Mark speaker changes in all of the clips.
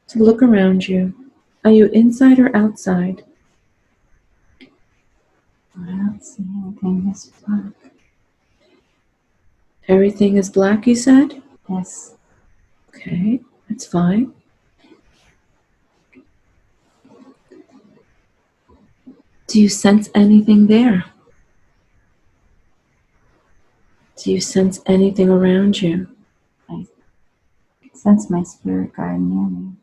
Speaker 1: to look around you. Are you inside or outside?
Speaker 2: I don't see anything this black.
Speaker 1: Everything is black, you said?
Speaker 2: Yes.
Speaker 1: Okay, that's fine. Do you sense anything there? Do you sense anything around you?
Speaker 2: I sense my spirit guide near me.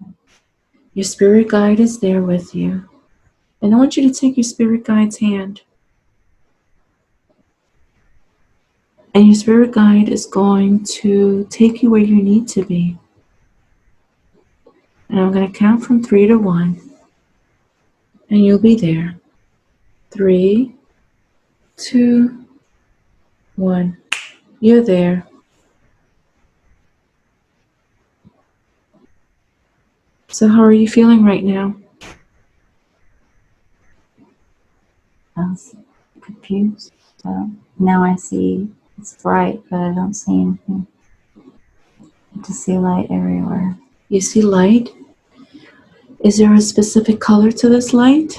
Speaker 1: Your spirit guide is there with you. And I want you to take your spirit guide's hand. And your spirit guide is going to take you where you need to be. And I'm going to count from 3 to 1. And you'll be there. 3, 2, 1. You're there. So how are you feeling right now?
Speaker 2: I was confused. So now I see it's bright, but I don't see anything. I just see light everywhere.
Speaker 1: You see light? Is there a specific color to this light?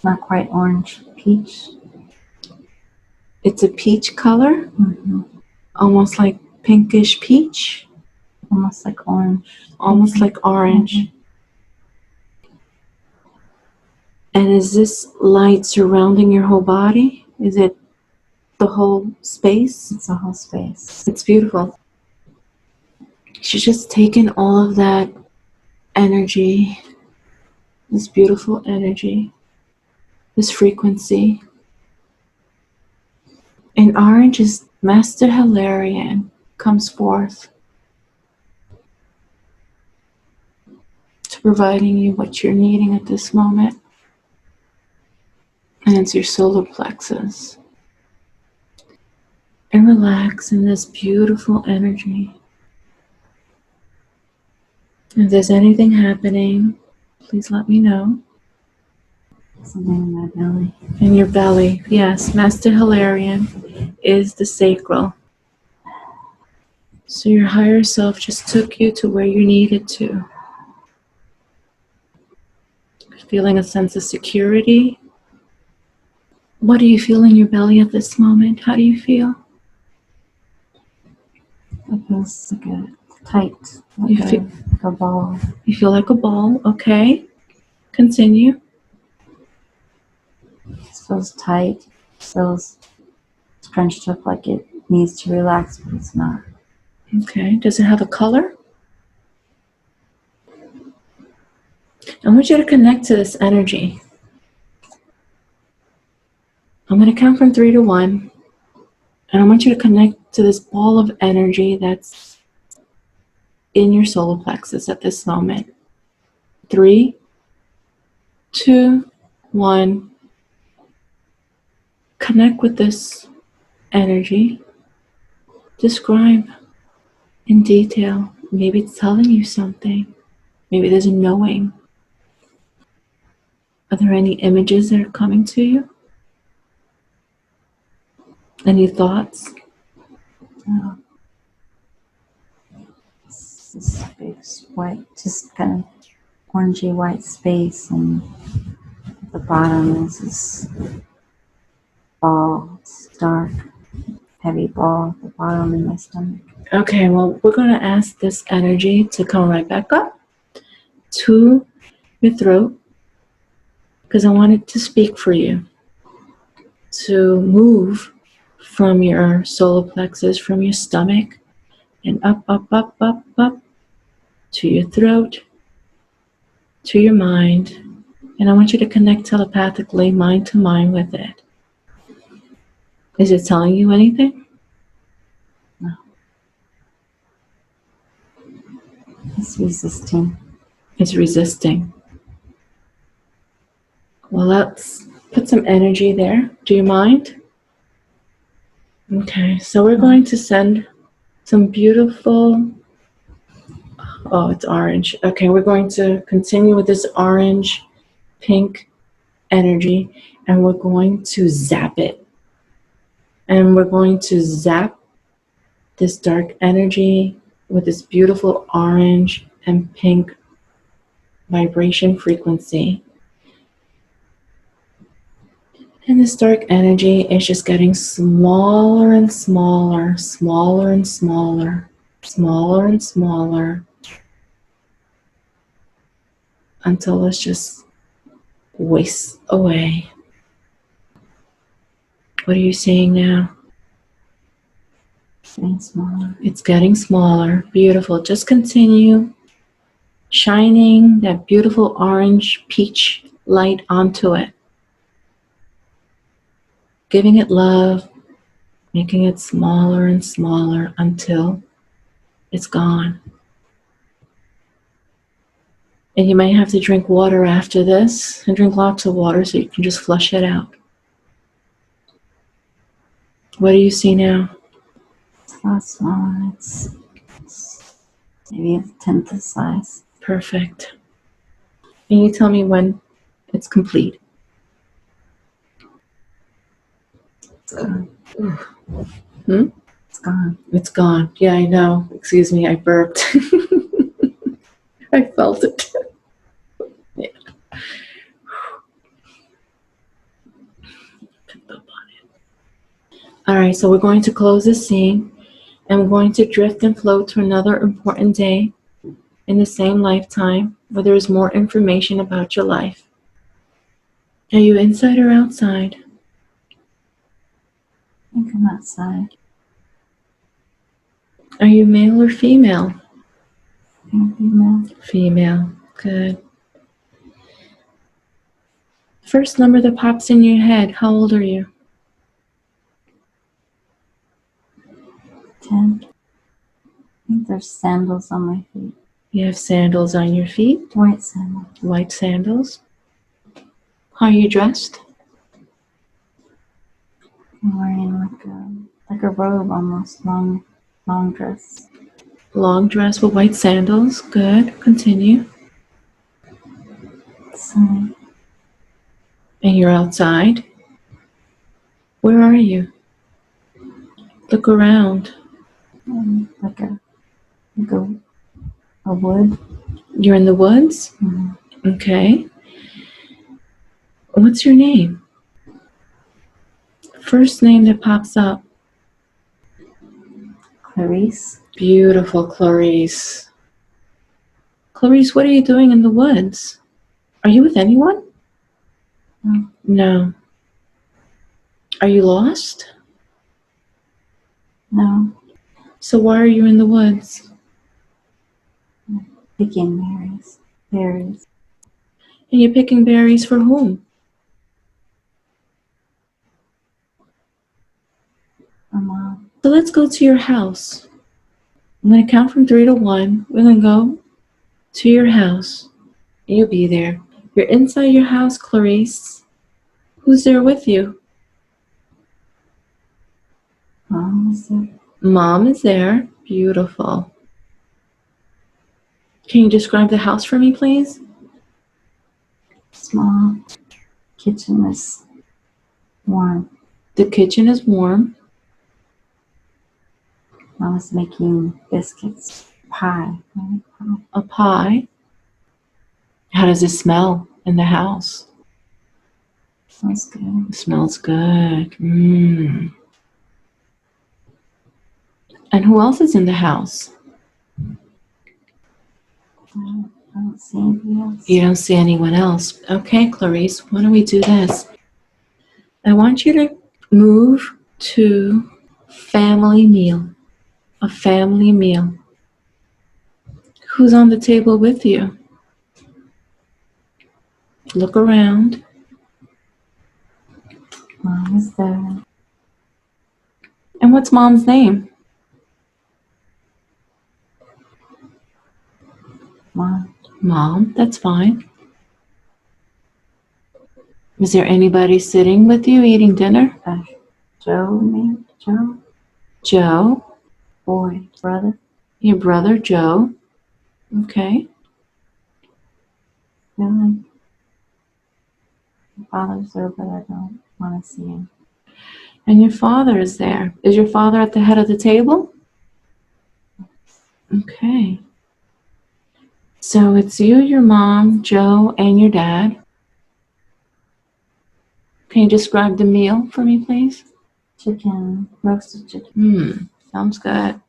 Speaker 2: Not quite orange, peach.
Speaker 1: It's a peach color?
Speaker 2: Mm-hmm.
Speaker 1: Almost like pinkish peach?
Speaker 2: Almost like orange.
Speaker 1: Almost like orange.
Speaker 2: Mm-hmm.
Speaker 1: And is this light surrounding your whole body? Is it the whole space?
Speaker 2: It's a whole space.
Speaker 1: It's beautiful. She's just taken all of that energy, this beautiful energy, this frequency. In orange is Master Hilarion comes forth to providing you what you're needing at this moment. And it's your solar plexus. And relax in this beautiful energy. If there's anything happening, please let me know.
Speaker 2: Something in my belly.
Speaker 1: In your belly, yes. Master Hilarion is the sacral. So your higher self just took you to where you needed to. Feeling a sense of security. What do you feel in your belly at this moment? How do you feel?
Speaker 2: It feels like a tight, like a ball.
Speaker 1: You feel like a ball, okay. Continue.
Speaker 2: It feels tight. It feels scrunched up like it needs to relax, but it's not.
Speaker 1: Okay, does it have a color? I want you to connect to this energy. I'm going to count from 3 to 1. And I want you to connect to this ball of energy that's in your solar plexus at this moment. 3, 2, 1. Connect with this energy. Describe in detail. Maybe it's telling you something. Maybe there's a knowing. Are there any images that are coming to you? Any thoughts?
Speaker 2: No. It's this big white, just kind of orangey white space, and at the bottom is this ball. It's dark, heavy ball at the bottom in my stomach.
Speaker 1: Okay, well, we're going to ask this energy to come right back up to your throat, because I want it to speak for you, to move from your solar plexus, from your stomach, and up, up, up, up, up, to your throat, to your mind. And I want you to connect telepathically, mind to mind with it. Is it telling you anything?
Speaker 2: No. It's resisting.
Speaker 1: It's resisting. Well, let's put some energy there. Do you mind? Okay, so we're going to send some beautiful, oh, it's orange. Okay, we're going to continue with this orange, pink energy, and we're going to zap it. And we're going to zap this dark energy with this beautiful orange and pink vibration frequency. And this dark energy is just getting smaller and smaller, smaller and smaller, smaller and smaller, until it's just wastes away. What are you seeing now?
Speaker 2: Getting smaller.
Speaker 1: It's getting smaller. Beautiful. Just continue shining that beautiful orange peach light onto it. Giving it love, making it smaller and smaller until it's gone. And you might have to drink water after this, and drink lots of water so you can just flush it out. What do you see now?
Speaker 2: It's a lot smaller. It's maybe a tenth the size.
Speaker 1: Perfect. And you tell me when it's complete.
Speaker 2: It's gone.
Speaker 1: Hmm?
Speaker 2: It's gone.
Speaker 1: It's gone. Yeah, I know. Excuse me, I burped. I felt it. Yeah. All right, so we're going to close this scene, and we're going to drift and float to another important day in the same lifetime where there is more information about your life. Are you inside or outside?
Speaker 2: I think I'm outside.
Speaker 1: Are you male or female?
Speaker 2: I think female.
Speaker 1: Female. Good. First number that pops in your head, how old are you?
Speaker 2: 10. I think there's sandals on my feet.
Speaker 1: You have sandals on your feet?
Speaker 2: White sandals.
Speaker 1: White sandals. How are you dressed?
Speaker 2: I'm wearing like a robe almost, long dress.
Speaker 1: Long dress with white sandals. Good. Continue.
Speaker 2: Sunny.
Speaker 1: And you're outside. Where are you? Look around.
Speaker 2: Like a wood.
Speaker 1: You're in the woods?
Speaker 2: Mm-hmm.
Speaker 1: Okay. What's your name? First name that pops up.
Speaker 2: Clarisse.
Speaker 1: Beautiful, Clarisse. Clarisse, what are you doing in the woods? Are you with anyone?
Speaker 2: No.
Speaker 1: No. Are you lost?
Speaker 2: No.
Speaker 1: So why are you in the woods?
Speaker 2: Picking berries.
Speaker 1: And you're picking berries for whom?
Speaker 2: For Mom.
Speaker 1: So let's go to your house. I'm going to count from 3 to 1. We're going to go to your house. You'll be there. You're inside your house, Clarisse. Who's there with you?
Speaker 2: Mom is there.
Speaker 1: Mom is there. Beautiful. Can you describe the house for me, please?
Speaker 2: Small. Kitchen is warm.
Speaker 1: The kitchen is warm.
Speaker 2: Mom is making biscuits. Pie.
Speaker 1: A pie. How does it smell in the house?
Speaker 2: Smells good.
Speaker 1: It smells good. And who else is in the house?
Speaker 2: I don't see anybody else.
Speaker 1: You don't see anyone else. Okay, Clarisse, why don't we do this? I want you to move to family meal. A family meal. Who's on the table with you? Look around.
Speaker 2: Mom is there.
Speaker 1: And what's Mom's name?
Speaker 2: Mom.
Speaker 1: Mom, that's fine. Is there anybody sitting with you eating dinner?
Speaker 2: Joe, man. Joe.
Speaker 1: Joe.
Speaker 2: Boy. Brother.
Speaker 1: Your brother, Joe. Okay.
Speaker 2: Feel like my father's there, but I don't want to see him.
Speaker 1: And your father is there. Is your father at the head of the table? Okay. So it's you, your mom, Joe, and your dad. Can you describe the meal for me, please?
Speaker 2: Chicken, roasted chicken,
Speaker 1: Sounds good.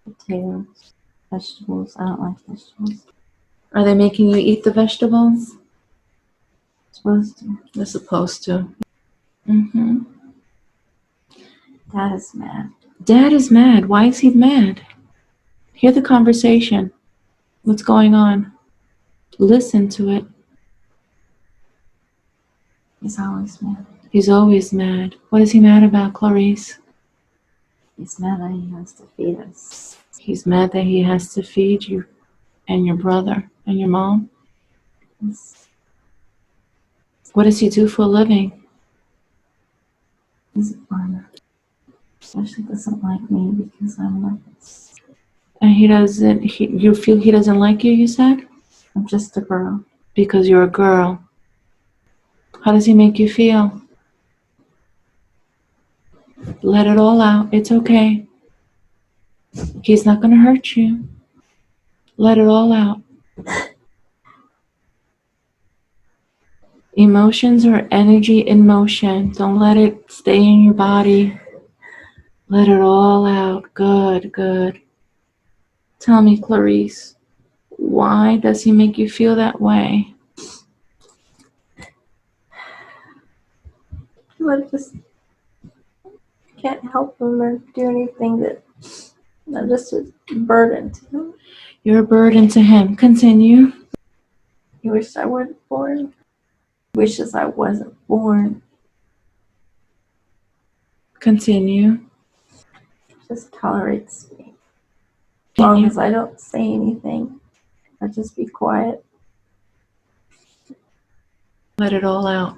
Speaker 2: potatoes, vegetables. I don't like vegetables.
Speaker 1: Are they making you eat the vegetables?
Speaker 2: Supposed to.
Speaker 1: They're supposed to. Mm-hmm.
Speaker 2: Dad is mad.
Speaker 1: Dad is mad. Why is he mad? Hear the conversation. What's going on? Listen to it.
Speaker 2: He's always mad.
Speaker 1: He's always mad. What is he mad about, Clarisse?
Speaker 2: He's mad that he has to feed us.
Speaker 1: He's mad that he has to feed you and your brother and your mom. What does he do for a living?
Speaker 2: He's a farmer. Especially doesn't like me because I'm like,
Speaker 1: And you feel he doesn't like you, you said?
Speaker 2: I'm just a girl.
Speaker 1: Because you're a girl. How does he make you feel? Let it all out. It's okay. He's not going to hurt you. Let it all out. Emotions are energy in motion. Don't let it stay in your body. Let it all out. Good, good. Tell me, Clarisse, why does he make you feel that way?
Speaker 2: I just can't help him or do anything that I'm just a burden to him.
Speaker 1: You're a burden to him. Continue.
Speaker 2: He wishes I weren't born. Wishes I wasn't born.
Speaker 1: Continue.
Speaker 2: Just tolerates me. As long as I don't say anything, I just be quiet.
Speaker 1: Let it all out.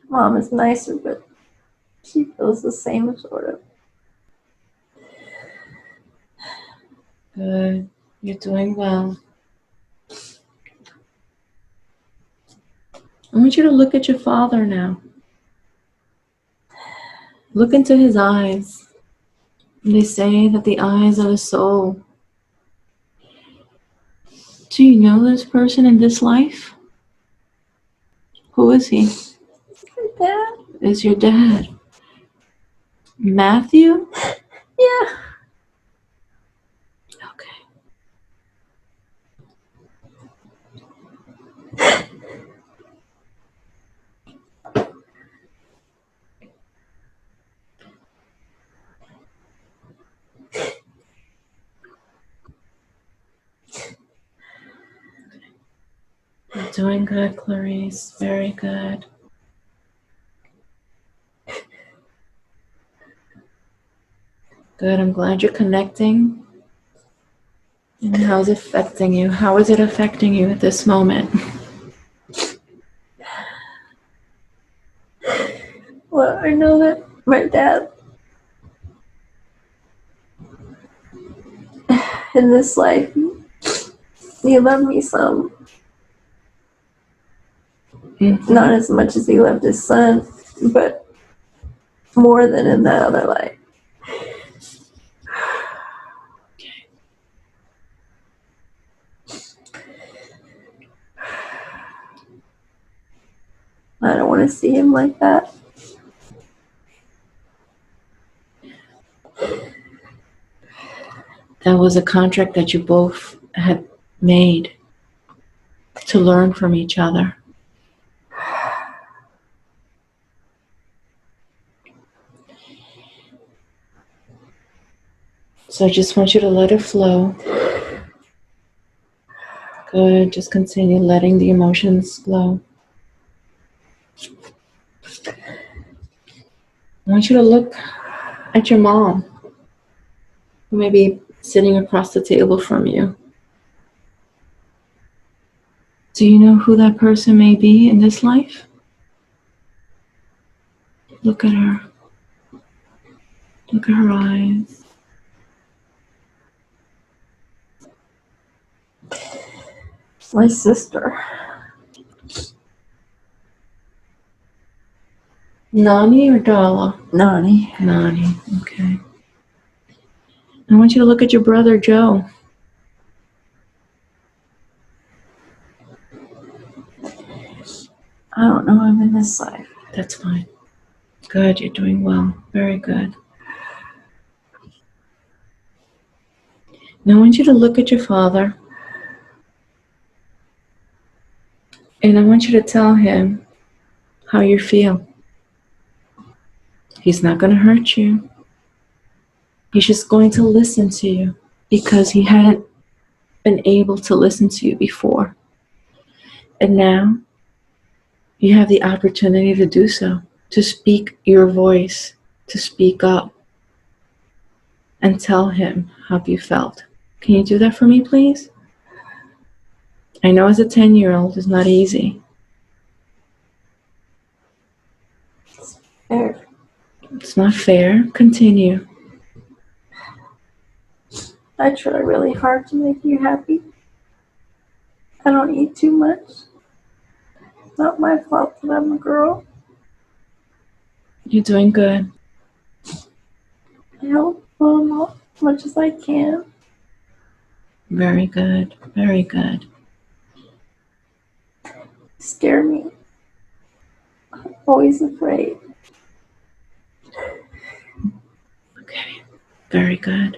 Speaker 2: Mom is nicer, but she feels the same, sort of.
Speaker 1: Good. You're doing well. I want you to look at your father now. Look into his eyes. They say that the eyes are the soul. Do you know this person in this life? Who is he?
Speaker 2: Dad?
Speaker 1: Is your dad. Matthew?
Speaker 2: Yeah.
Speaker 1: Okay. You're doing good, Clarisse. Very good. Good. I'm glad you're connecting. And how's it affecting you? How is it affecting you at this moment?
Speaker 2: Well, I know that my dad in this life, he loved me some.
Speaker 1: Mm-hmm.
Speaker 2: Not as much as he loved his son, but more than in that other life. I don't want to see him like that.
Speaker 1: That was a contract that you both had made to learn from each other. So I just want you to let it flow. Good. Just continue letting the emotions flow. I want you to look at your mom, who may be sitting across the table from you. Do you know who that person may be in this life? Look at her. Look at her eyes.
Speaker 2: My sister.
Speaker 1: Nani or Dala?
Speaker 2: Nani.
Speaker 1: Nani. Okay. I want you to look at your brother, Joe.
Speaker 2: I don't know him in this life.
Speaker 1: That's fine. Good. You're doing well. Very good. Now I want you to look at your father. And I want you to tell him how you feel. He's not going to hurt you. He's just going to listen to you because he hadn't been able to listen to you before. And now you have the opportunity to do so, to speak your voice, to speak up, and tell him how you felt. Can you do that for me, please? I know as a 10-year-old, it's not easy.
Speaker 2: Fair.
Speaker 1: It's not fair. Continue.
Speaker 2: I try really hard to make you happy. I don't eat too much. It's not my fault that I'm a girl.
Speaker 1: You're doing good.
Speaker 2: I help them out as much as I can.
Speaker 1: Very good. Very good.
Speaker 2: Scare me. I'm always afraid.
Speaker 1: Okay. Very good.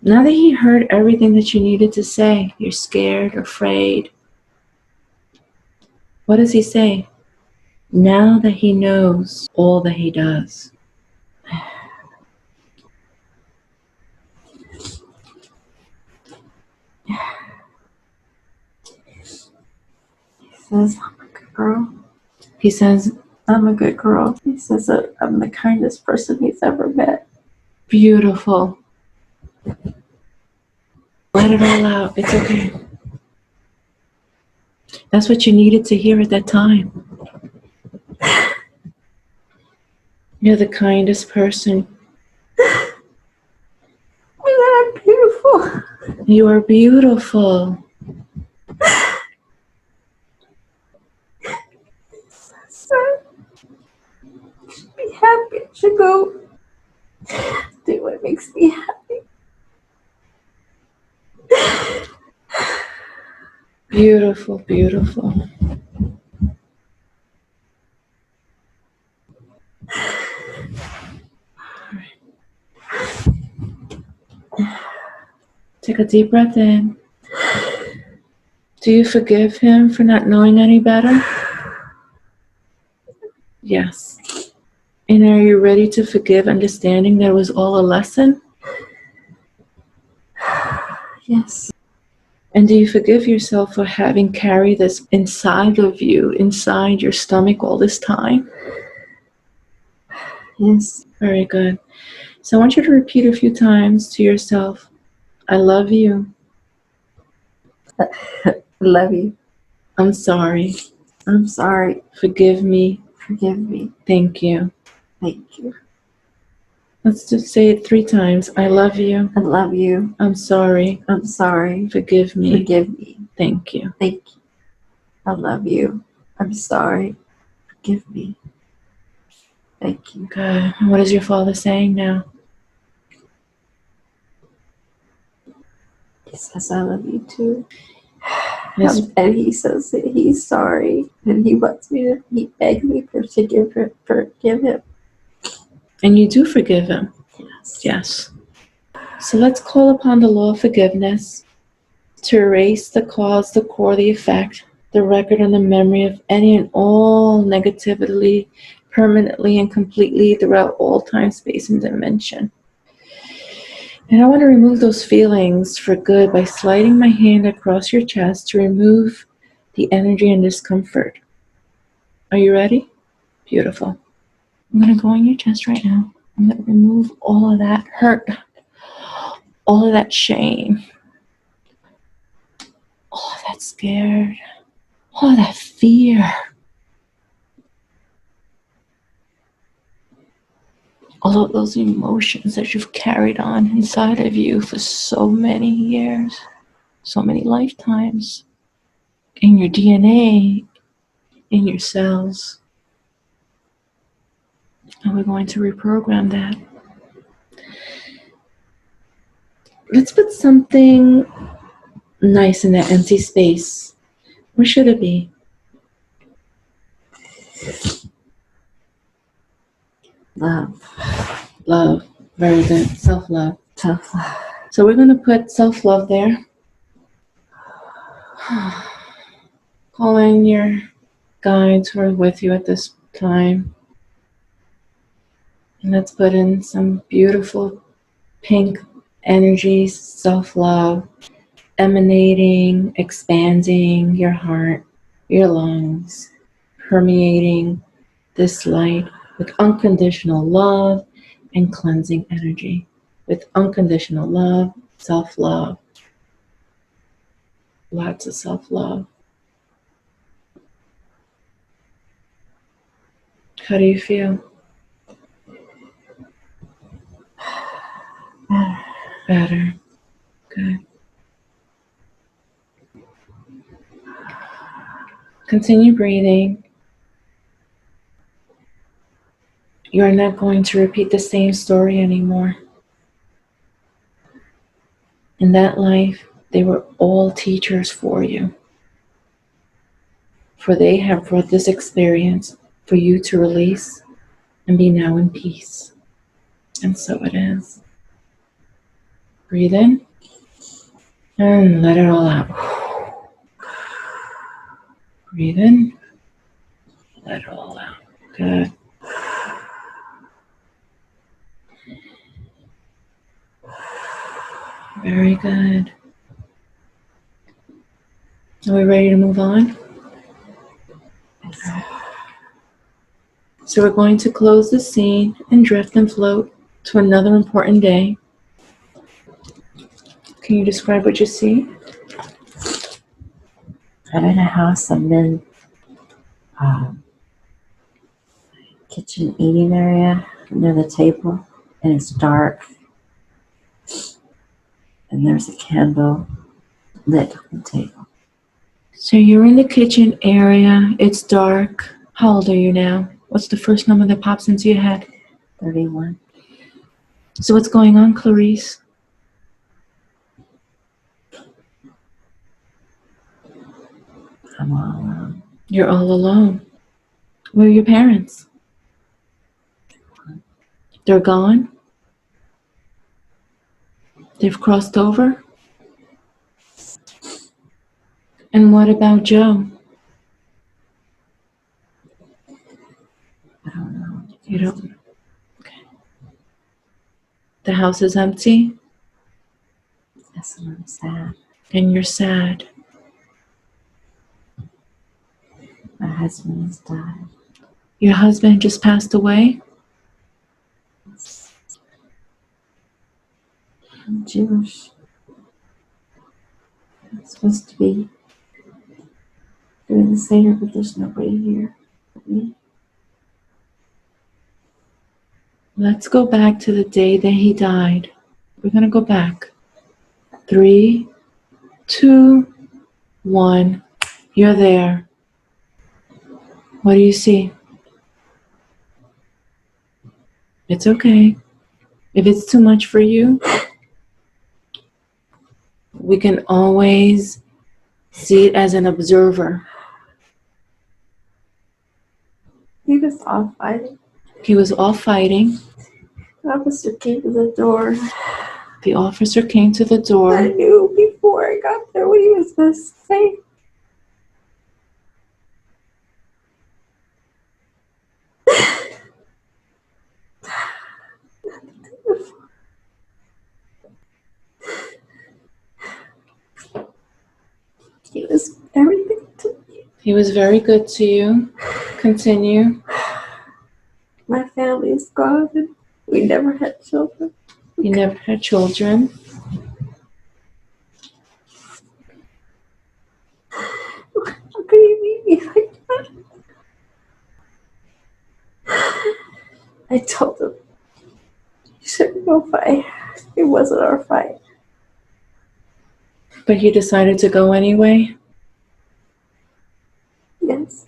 Speaker 1: Now that he heard everything that you needed to say, you're scared, afraid. What does he say? Now that he knows all that he does.
Speaker 2: He says, I'm a good girl.
Speaker 1: He says,
Speaker 2: I'm a good girl. He says that I'm the kindest person he's ever met.
Speaker 1: beautiful. Let it all out. It's okay. That's what you needed to hear at that time. You're the kindest person.
Speaker 2: And that I'm beautiful.
Speaker 1: You are beautiful.
Speaker 2: So, I should be happy. I should go do what makes me happy.
Speaker 1: Beautiful, beautiful. All right. Take a deep breath in. Do you forgive him for not knowing any better? Yes. And are you ready to forgive, understanding that it was all a lesson?
Speaker 2: Yes.
Speaker 1: And do you forgive yourself for having carried this inside of you, inside your stomach all this time?
Speaker 2: Yes.
Speaker 1: Very good. So I want you to repeat a few times to yourself, I love you.
Speaker 2: Love you.
Speaker 1: I'm sorry.
Speaker 2: I'm sorry.
Speaker 1: Forgive me.
Speaker 2: Forgive me.
Speaker 1: Thank you.
Speaker 2: Thank you.
Speaker 1: Let's just say it 3 times. I love you.
Speaker 2: I love you.
Speaker 1: I'm sorry.
Speaker 2: I'm sorry.
Speaker 1: Forgive me.
Speaker 2: Forgive me.
Speaker 1: Thank you.
Speaker 2: Thank you. I love you. I'm sorry. Forgive me. Thank you.
Speaker 1: Good. And what is your father saying now?
Speaker 2: He says I love you too.
Speaker 1: Yes.
Speaker 2: And he says that he's sorry. And he wants me to, he begs me to forgive him.
Speaker 1: And you do forgive him.
Speaker 2: Yes.
Speaker 1: Yes. So let's call upon the law of forgiveness to erase the cause, the core, the effect, the record, and the memory of any and all negativity permanently and completely throughout all time, space, and dimension. And I want to remove those feelings for good by sliding my hand across your chest to remove the energy and discomfort. Are you ready? Beautiful. I'm going to go on your chest right now. I'm going to remove all of that hurt, all of that shame, all of that scared, all of that fear, all of those emotions that you've carried on inside of you for so many years, so many lifetimes. In your DNA, in your cells. And we're going to reprogram that. Let's put something nice in that empty space. Where should it be?
Speaker 2: Love.
Speaker 1: Love. Very good. Self-love.
Speaker 2: Self-love.
Speaker 1: So we're going to put self-love there. Call in your guides who are with you at this time. And let's put in some beautiful pink energy, self-love, emanating, expanding your heart, your lungs, permeating this light with unconditional love and cleansing energy. With unconditional love, self-love, lots of self-love. How do you feel? Better. Good. Continue breathing. You're not going to repeat the same story anymore. In that life, they were all teachers for you. For they have brought this experience for you to release and be now in peace. And so it is. Breathe in and let it all out. Breathe in, let it all out. Good. Very good. Are we ready to move on? So we're going to close the scene and drift and float to another important day. Can you describe what you see?
Speaker 2: I'm in a house. I'm in kitchen eating area near the table, and it's dark. And there's a candle lit on the table.
Speaker 1: So you're in the kitchen area. It's dark. How old are you now? What's the first number that pops into your head?
Speaker 2: 31.
Speaker 1: So what's going on, Clarisse?
Speaker 2: I'm all alone.
Speaker 1: You're all alone. Where are your parents? They're gone? They've crossed over? And what about Joe?
Speaker 2: I don't know.
Speaker 1: You don't? Okay. The house is empty?
Speaker 2: Yes, and I'm sad.
Speaker 1: And you're sad.
Speaker 2: My husband has died.
Speaker 1: Your husband just passed away?
Speaker 2: I'm Jewish. I'm supposed to be doing the Seder, but there's nobody here but me.
Speaker 1: Let's go back to the day that he died. We're going to go back. 3, 2, 1. You're there. What do you see? It's okay. If it's too much for you, we can always see it as an observer.
Speaker 2: He was off fighting.
Speaker 1: He was off fighting.
Speaker 2: The officer came to the door.
Speaker 1: The officer came to the
Speaker 2: I
Speaker 1: door.
Speaker 2: knew before I got there what he was supposed to say. He was everything to me.
Speaker 1: He was very good to you. Continue.
Speaker 2: My family is gone, and we never had children.
Speaker 1: You never had children.
Speaker 2: How could he leave me like that? I told him, you shouldn't go fight. It wasn't our fight.
Speaker 1: But he decided to go anyway.
Speaker 2: Yes.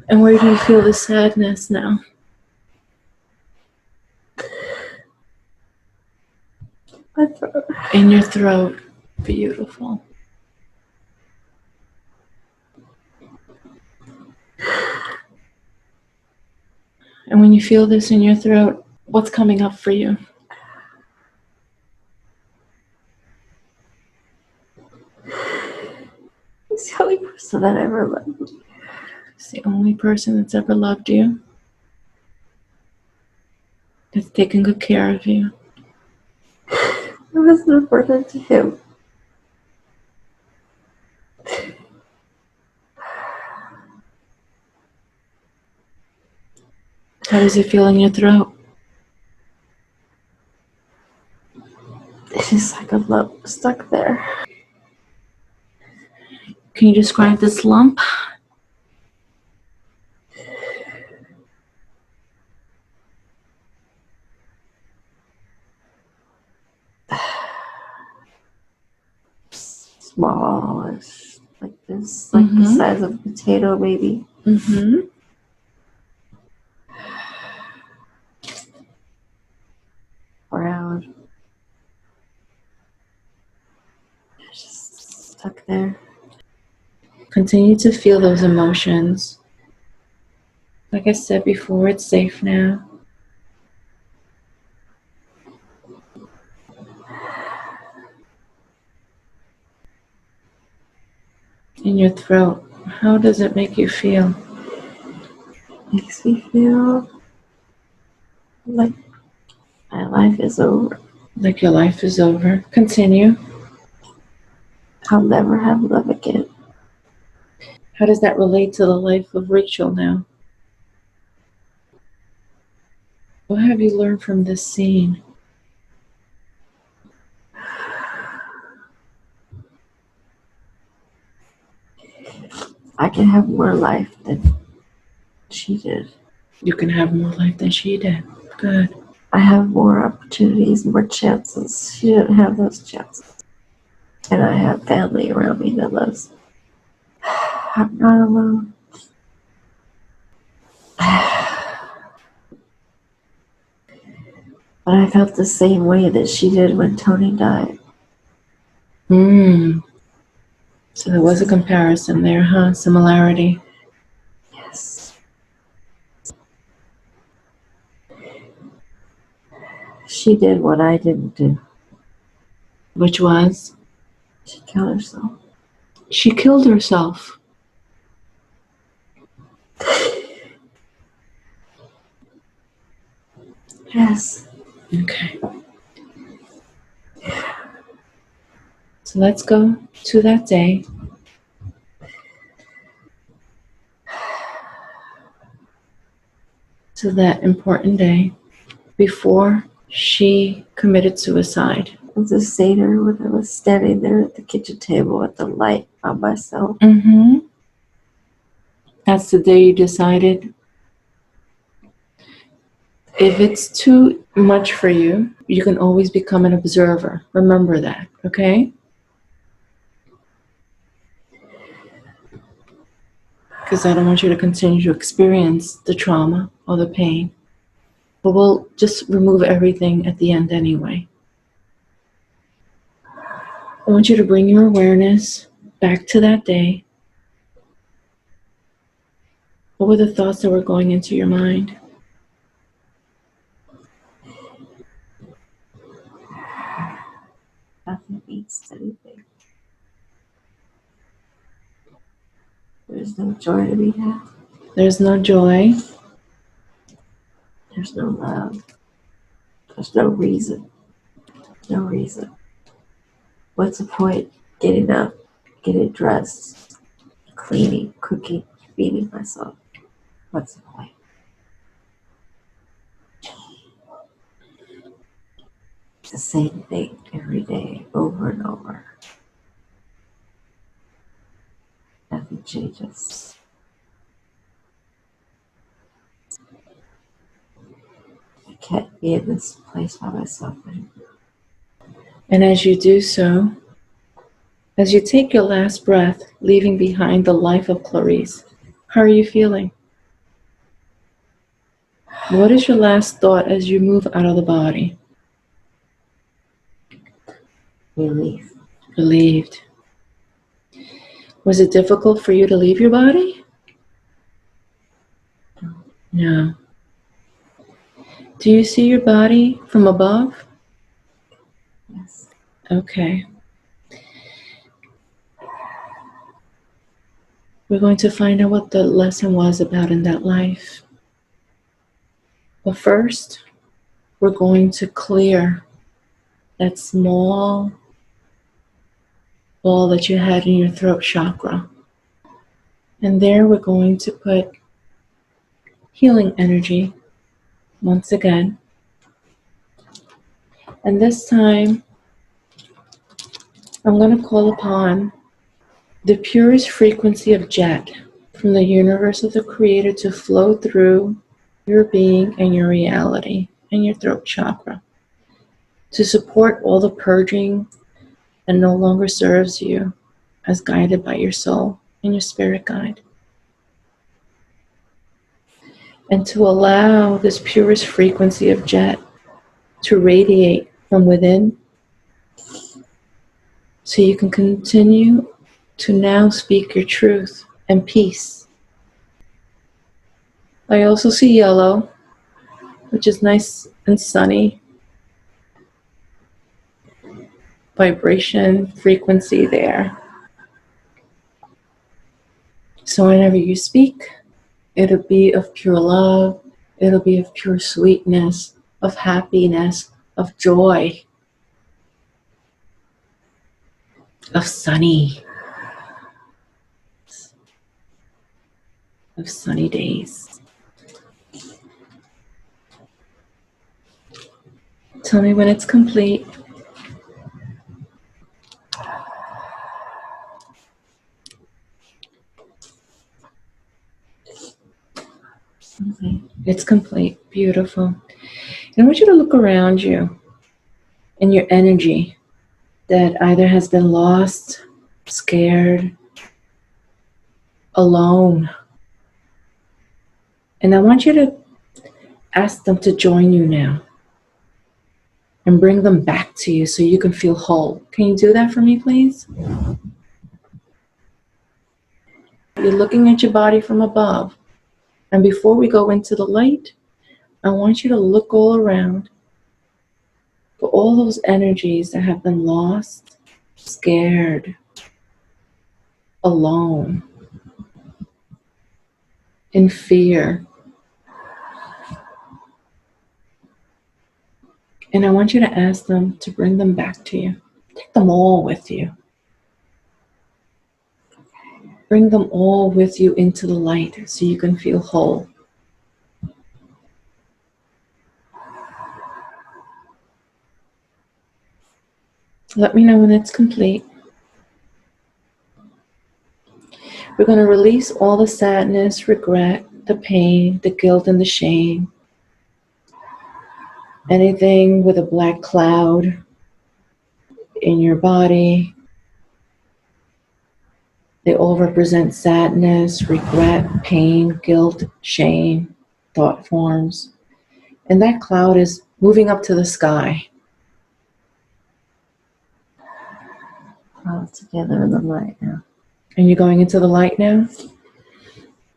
Speaker 1: And where do you feel the sadness now?
Speaker 2: My throat.
Speaker 1: In your throat. Beautiful. And when you feel this in your throat, what's coming up for you?
Speaker 2: He's the only person that ever loved me.
Speaker 1: It's the only person that's ever loved you. That's taken good care of you.
Speaker 2: I wasn't important to him.
Speaker 1: How does it feel in your throat?
Speaker 2: It's just like a lump stuck there.
Speaker 1: Can you describe this lump?
Speaker 2: Smallish, like this, like the size of a potato, maybe. Brown. It's just stuck there.
Speaker 1: Continue to feel those emotions. Like I said before, it's safe now. In your throat, how does it make you feel?
Speaker 2: Makes me feel like my life is over.
Speaker 1: Like your life is over. Continue.
Speaker 2: I'll never have love again.
Speaker 1: How does that relate to the life of Rachel now? What have you learned from this scene?
Speaker 2: I can have more life than she did.
Speaker 1: You can have more life than she did. Good.
Speaker 2: I have more opportunities, more chances. She didn't have those chances. And I have family around me that loves me. I'm not alone. But I felt the same way that she did when Tony died.
Speaker 1: So there was a comparison there, huh? Similarity.
Speaker 2: Yes. She did what I didn't do.
Speaker 1: Which was?
Speaker 2: She killed herself.
Speaker 1: She killed herself.
Speaker 2: Yes.
Speaker 1: Okay. So let's go to that day. To that important day before she committed suicide.
Speaker 2: It was a Seder when I was standing there at the kitchen table with the light on myself.
Speaker 1: That's the day you decided, if it's too much for you, you can always become an observer. Remember that, okay? Because I don't want you to continue to experience the trauma or the pain. But we'll just remove everything at the end anyway. I want you to bring your awareness back to that day. What were the thoughts that were going into your mind?
Speaker 2: Nothing beats anything. There's no joy to be had.
Speaker 1: There's no joy.
Speaker 2: There's no love. There's no reason. No reason. What's the point? Getting up, getting dressed, cleaning, cooking, feeding myself. What's the point? It's the same thing every day, over and over. Nothing changes. I can't be in this place by myself anymore.
Speaker 1: And as you do so, As you take your last breath, leaving behind the life of Clarisse, how are you feeling? What is your last thought as you move out of the body?
Speaker 2: Relief.
Speaker 1: Relieved. Was it difficult for you to leave your body? No. Do you see your body from above?
Speaker 2: Yes.
Speaker 1: Okay. We're going to find out what the lesson was about in that life. But first, we're going to clear that small ball that you had in your throat chakra. And there we're going to put healing energy once again. And this time, I'm going to call upon the purest frequency of jet from the universe of the Creator to flow through your being and your reality and your throat chakra to support all the purging that no longer serves you as guided by your soul and your spirit guide. And to allow this purest frequency of jet to radiate from within so you can continue to now speak your truth and peace. I also see yellow, which is nice and sunny. Vibration, frequency there. So whenever you speak, it'll be of pure love, it'll be of pure sweetness, of happiness, of joy, of sunny days. Tell me when it's complete. Okay. It's complete. Beautiful. And I want you to look around you and your energy that either has been lost, scared, alone. And I want you to ask them to join you now and bring them back to you so you can feel whole. Can you do that for me, please? You're looking at your body from above. And before we go into the light, I want you to look all around for all those energies that have been lost, scared, alone, in fear. And I want you to ask them to bring them back to you. Take them all with you. Bring them all with you into the light so you can feel whole. Let me know when it's complete. We're going to release all the sadness, regret, the pain, the guilt, and the shame. Anything with a black cloud in your body. They all represent sadness, regret, pain, guilt, shame, thought forms. And that cloud is moving up to the sky.
Speaker 2: All together in the light now.
Speaker 1: And you're going into the light now?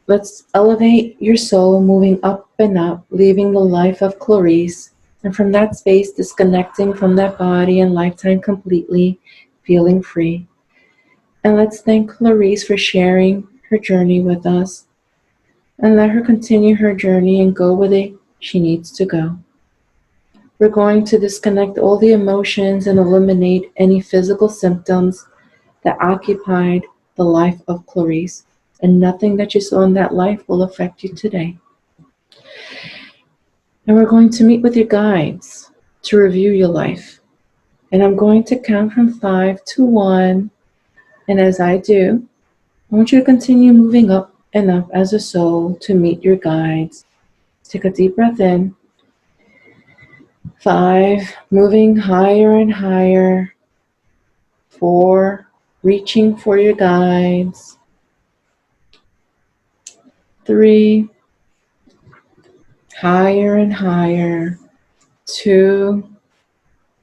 Speaker 1: Let's elevate your soul, moving up and up, leaving the life of Clarisse. And from that space, disconnecting from that body and lifetime completely, feeling free. And let's thank Clarisse for sharing her journey with us. And let her continue her journey and go where she needs to go. We're going to disconnect all the emotions and eliminate any physical symptoms that occupied the life of Clarisse. And nothing that you saw in that life will affect you today. And we're going to meet with your guides to review your life. And I'm going to count from 5 to 1. And as I do, I want you to continue moving up and up as a soul to meet your guides. Take a deep breath in. 5, moving higher and higher. 4, reaching for your guides. 3, higher and higher. 2,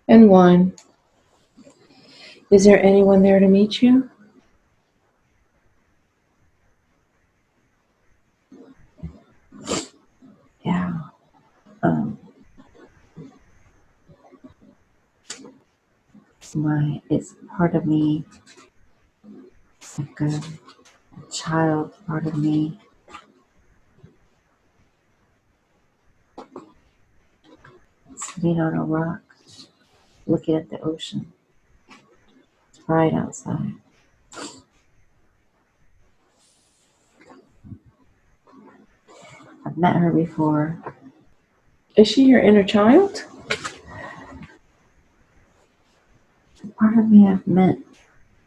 Speaker 1: and 1. Is there anyone there to meet you?
Speaker 2: Yeah. It's part of me, like a child part of me. Sitting on a rock, looking at the ocean. It's bright outside. I've met her before.
Speaker 1: Is she your inner child?
Speaker 2: The part of me I've met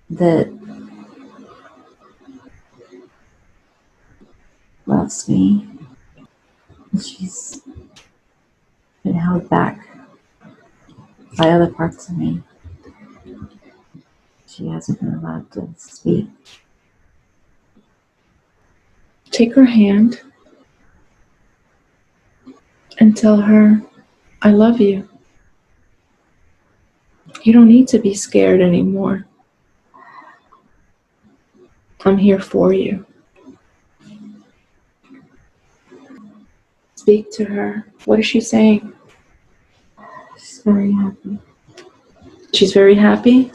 Speaker 2: that loves me. She's been held back by other parts of me. She hasn't been allowed to speak.
Speaker 1: Take her hand and tell her, I love you. You don't need to be scared anymore. I'm here for you. Speak to her. What is she saying?
Speaker 2: She's very happy.
Speaker 1: She's very happy?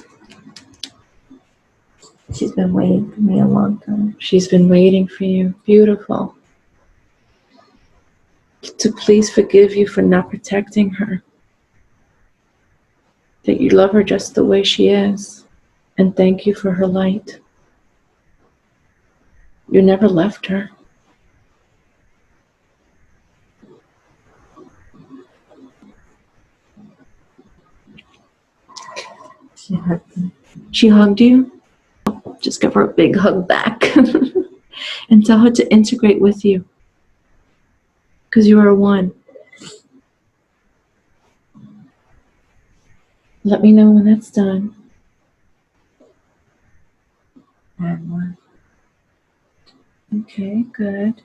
Speaker 2: She's been waiting for me a long time.
Speaker 1: She's been waiting for you. Beautiful. To please forgive you for not protecting her. That you love her just the way she is. And thank you for her light. You never left her.
Speaker 2: She hugged me.
Speaker 1: She hugged you? Just give her a big hug back. And tell her to integrate with you. Because you are one. Let me know when that's done.
Speaker 2: I'm one.
Speaker 1: Okay, good.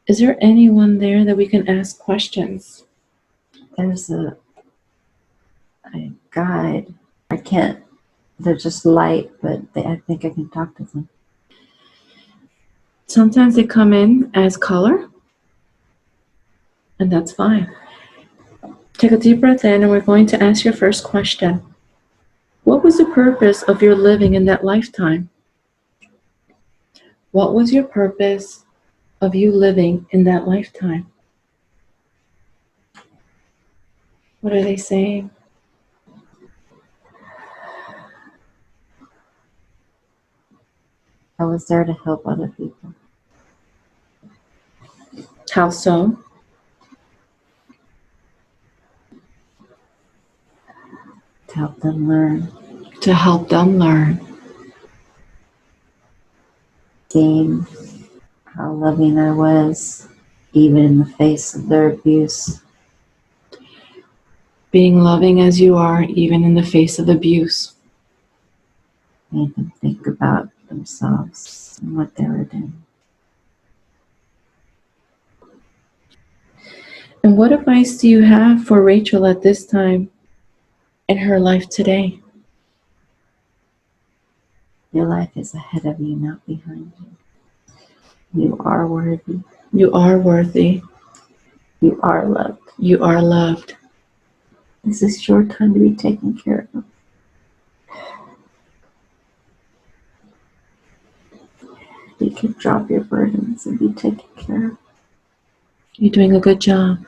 Speaker 1: Is there anyone there that we can ask questions?
Speaker 2: There's a guide. I can't. They're just light, but I think I can talk to them.
Speaker 1: Sometimes they come in as color, and that's fine. Take a deep breath in, and we're going to ask your first question. What was the purpose of your living in that lifetime? What was your purpose of you living in that lifetime? What are they saying?
Speaker 2: I was there to help other people.
Speaker 1: How so?
Speaker 2: To help them learn.
Speaker 1: To help them learn.
Speaker 2: Seeing how loving I was, even in the face of their abuse.
Speaker 1: Being loving as you are, even in the face of abuse.
Speaker 2: Made them think about themselves and what they were doing.
Speaker 1: And what advice do you have for Rachel at this time in her life today?
Speaker 2: Your life is ahead of you, not behind you. You are worthy.
Speaker 1: You are worthy.
Speaker 2: You are loved.
Speaker 1: You are loved.
Speaker 2: This is your time to be taken care of. You can drop your burdens and be taken care of.
Speaker 1: You're doing a good job.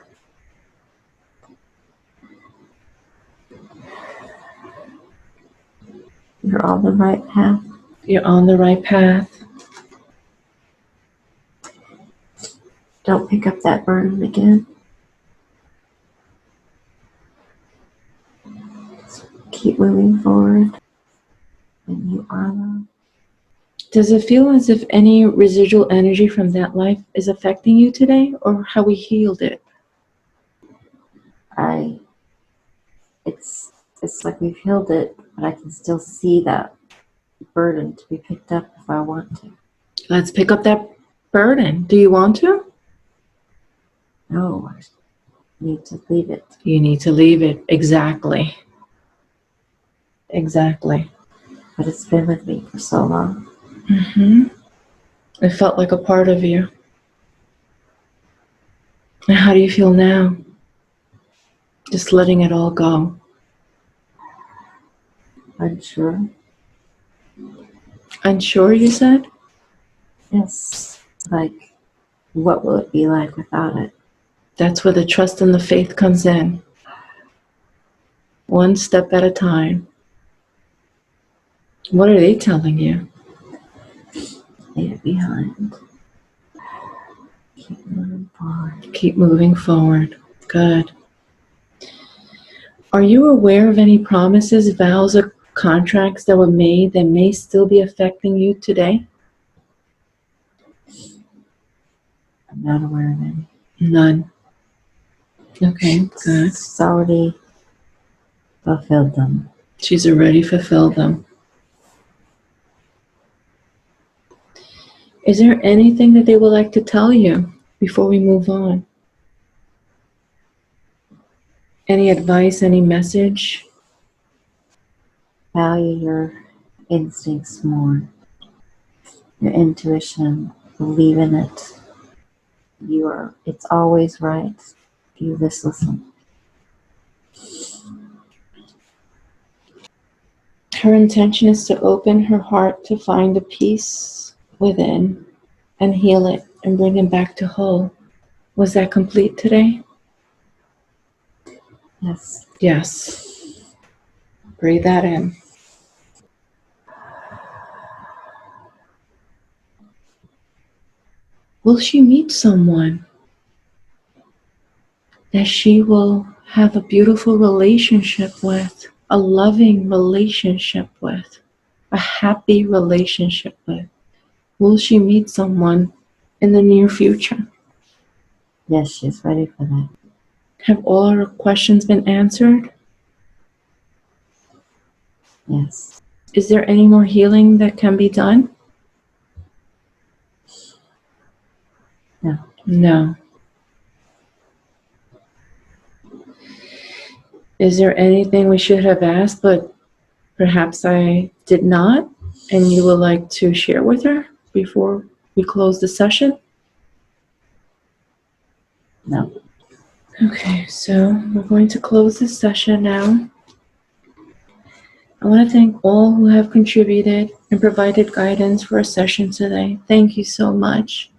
Speaker 2: You're on the right path.
Speaker 1: You're on the right path.
Speaker 2: Don't pick up that burden again. Keep moving forward. And you are loved.
Speaker 1: Does it feel as if any residual energy from that life is affecting you today, or have we healed it?
Speaker 2: It's like we've healed it, but I can still see that burden to be picked up if I want to.
Speaker 1: Let's pick up that burden. Do you want to?
Speaker 2: No, I need to leave it.
Speaker 1: You need to leave it. Exactly. Exactly.
Speaker 2: But it's been with me for so long.
Speaker 1: It felt like a part of you. And how do you feel now? Just letting it all go.
Speaker 2: Unsure?
Speaker 1: Unsure, you said?
Speaker 2: Yes. Like, what will it be like without it?
Speaker 1: That's where the trust and the faith comes in. One step at a time. What are they telling you?
Speaker 2: Leave it behind. Keep moving forward.
Speaker 1: Keep moving forward. Good. Are you aware of any promises, vows, or contracts that were made that may still be affecting you today?
Speaker 2: I'm not aware of any.
Speaker 1: None. Okay, good.
Speaker 2: She's already fulfilled them.
Speaker 1: She's already fulfilled them. Is there anything that they would like to tell you before we move on? Any advice, any message?
Speaker 2: Value your instincts more. Your intuition. Believe in it. It's always right. You just listen.
Speaker 1: Her intention is to open her heart to find the peace within and heal it and bring it back to whole. Was that complete today?
Speaker 2: Yes.
Speaker 1: Yes. Breathe that in. Will she meet someone that she will have a beautiful relationship with, a loving relationship with, a happy relationship with? Will she meet someone in the near future?
Speaker 2: Yes, she's ready for that.
Speaker 1: Have all her questions been answered?
Speaker 2: Yes.
Speaker 1: Is there any more healing that can be done?
Speaker 2: No.
Speaker 1: No. Is there anything we should have asked, but perhaps I did not, and you would like to share with her before we close the session?
Speaker 2: No.
Speaker 1: Okay, so we're going to close this session now. I want to thank all who have contributed and provided guidance for our session today. Thank you so much.